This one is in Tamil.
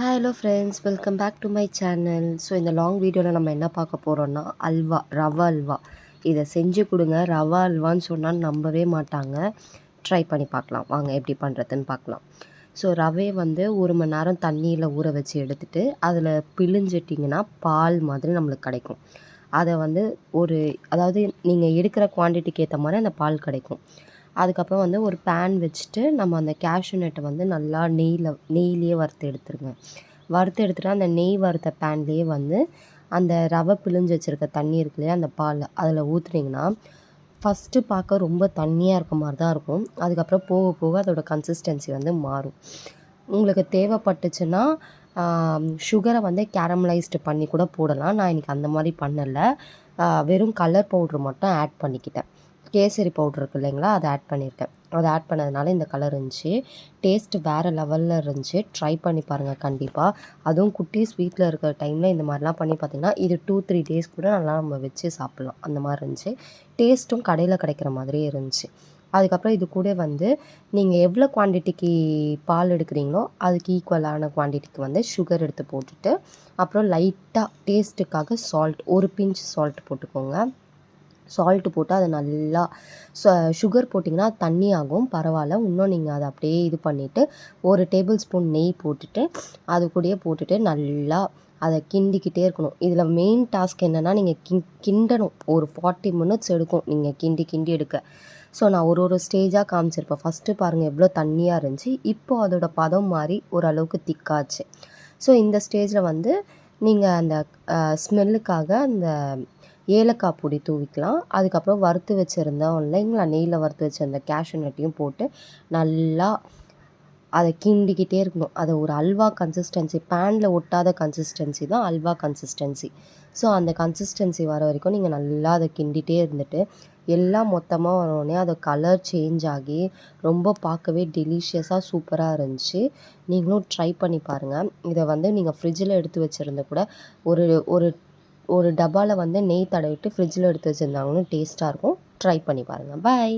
Hello friends, welcome back to my channel. So இந்த லாங் வீடியோவில் நம்ம என்ன பார்க்க போகிறோன்னா அல்வா, ரவா அல்வா. இதை செஞ்சு கொடுங்க. ரவா அல்வான்னு சொன்னால் நம்பவே மாட்டாங்க. ட்ரை பண்ணி பார்க்கலாம் வாங்க, எப்படி பண்ணுறதுன்னு பார்க்கலாம். ஸோ ரவையை வந்து 1 மணி நேரம் தண்ணியில் ஊற வச்சு எடுத்துகிட்டு அதில் பிழிஞ்சிட்டிங்கன்னா பால் மாதிரி நம்மளுக்கு கிடைக்கும். அதை வந்து அதாவது நீங்கள் எடுக்கிற குவான்டிட்டிக்கு ஏற்ற மாதிரி அந்த பால் கிடைக்கும். அதுக்கப்புறம் வந்து ஒரு பேன் வச்சுட்டு நம்ம அந்த கேஷ்யூ நட்டை வந்து நல்லா நெய்யிலேயே வறுத்து எடுத்துருங்க. வறுத்து எடுத்துகிட்டு அந்த நெய் வறுத்த பேன்லேயே வந்து அந்த ரவை பிழிஞ்சு வச்சுருக்க தண்ணி இருக்கு இல்லையா, அந்த பால் அதில் ஊற்றுனீங்கன்னா ஃபஸ்ட்டு பார்க்க ரொம்ப தண்ணியாக இருக்க மாதிரி தான் இருக்கும். அதுக்கப்புறம் போக போக அதோட கன்சிஸ்டன்சி வந்து மாறும். உங்களுக்கு தேவைப்பட்டுச்சுன்னா சுகரை வந்து கேரமலைஸ்டு பண்ணி கூட போடலாம். நான் இன்றைக்கி அந்த மாதிரி பண்ணலை. வெறும் கலர் பவுட்ரு மட்டும் ஆட் பண்ணிக்கிட்டேன். கேசரி பவுட்ரு இருக்குது இல்லைங்களா, அதை ஆட் பண்ணியிருக்கேன். அதை ஆட் பண்ணதுனால இந்த கலர் இருந்துச்சு. டேஸ்ட்டு வேறு லெவலில் இருந்துச்சு. ட்ரை பண்ணி பாருங்கள் கண்டிப்பாக. அதுவும் குட்டீஸ் வீட்டில் இருக்கிற டைமில் இந்த மாதிரிலாம் பண்ணி பார்த்திங்கன்னா இது 2-3 டேஸ் கூட நல்லா நம்ம வச்சு சாப்பிட்லாம். அந்த மாதிரி இருந்துச்சு. டேஸ்ட்டும் கடையில் கிடைக்கிற மாதிரியே இருந்துச்சு. அதுக்கப்புறம் இது கூட வந்து நீங்கள் எவ்வளோ குவான்டிட்டிக்கு பால் எடுக்கிறீங்களோ அதுக்கு ஈக்குவலான குவான்டிட்டிக்கு வந்து சுகர் எடுத்து போட்டுட்டு, அப்புறம் லைட்டாக டேஸ்ட்டுக்காக சால்ட், ஒரு பிஞ்ச் சால்ட் போட்டுக்கோங்க. சால்ட்டு போட்டு அதை நல்லா சுகர் போட்டிங்கன்னா தண்ணி ஆகும், பரவாயில்ல. இன்னும் நீங்கள் அதை அப்படியே இது பண்ணிவிட்டு 1 டேபிள் ஸ்பூன் நெய் போட்டுட்டு அது கூடயே போட்டுட்டு நல்லா அதை கிண்டிக்கிட்டே இருக்கணும். இதில் மெயின் டாஸ்க் என்னென்னா நீங்கள் கிண்டணும். ஒரு 40 மினிட்ஸ் எடுக்கும் நீங்கள் கிண்டி எடுக்க. ஸோ நான் ஒரு ஸ்டேஜாக காமிச்சிருப்பேன். ஃபஸ்ட்டு பாருங்கள் எவ்வளோ தண்ணியாக இருந்துச்சு. இப்போது அதோட பதம் மாதிரி ஓரளவுக்கு திக்காச்சு. ஸோ இந்த ஸ்டேஜில் வந்து நீங்கள் அந்த ஸ்மெல்லுக்காக அந்த ஏலக்காய் பொடி தூவிக்கலாம். அதுக்கப்புறம் வறுத்து வச்சுருந்தோம் இல்லைங்களா, நெய்யில் வறுத்து வச்சுருந்த கேஷ்யூ நட்டையும் போட்டு நல்லா அதை கிண்டிக்கிட்டே இருக்கணும். அதை ஒரு அல்வா கன்சிஸ்டன்சி, பேனில் ஒட்டாத கன்சிஸ்டன்சி தான் அல்வா கன்சிஸ்டன்சி. ஸோ அந்த கன்சிஸ்டன்சி வர வரைக்கும் நீங்கள் நல்லா அதை கிண்டிகிட்டே இருந்துட்டு எல்லாம் மொத்தமாக வரவுடனே அது கலர் சேஞ்ச் ஆகி ரொம்ப பார்க்கவே டெலிஷியஸாக சூப்பராக இருந்துச்சு. நீங்களும் ட்ரை பண்ணி பாருங்கள். இதை வந்து நீங்கள் ஃப்ரிட்ஜில் எடுத்து வச்சுருந்த கூட ஒரு ஒரு ஒரு டப்பாவில் வந்து நெய் தடவிட்டு ஃப்ரிட்ஜில் எடுத்து வச்சுருந்தாங்களும் டேஸ்ட்டாக இருக்கும். ட்ரை பண்ணி பாருங்கள். பாய்.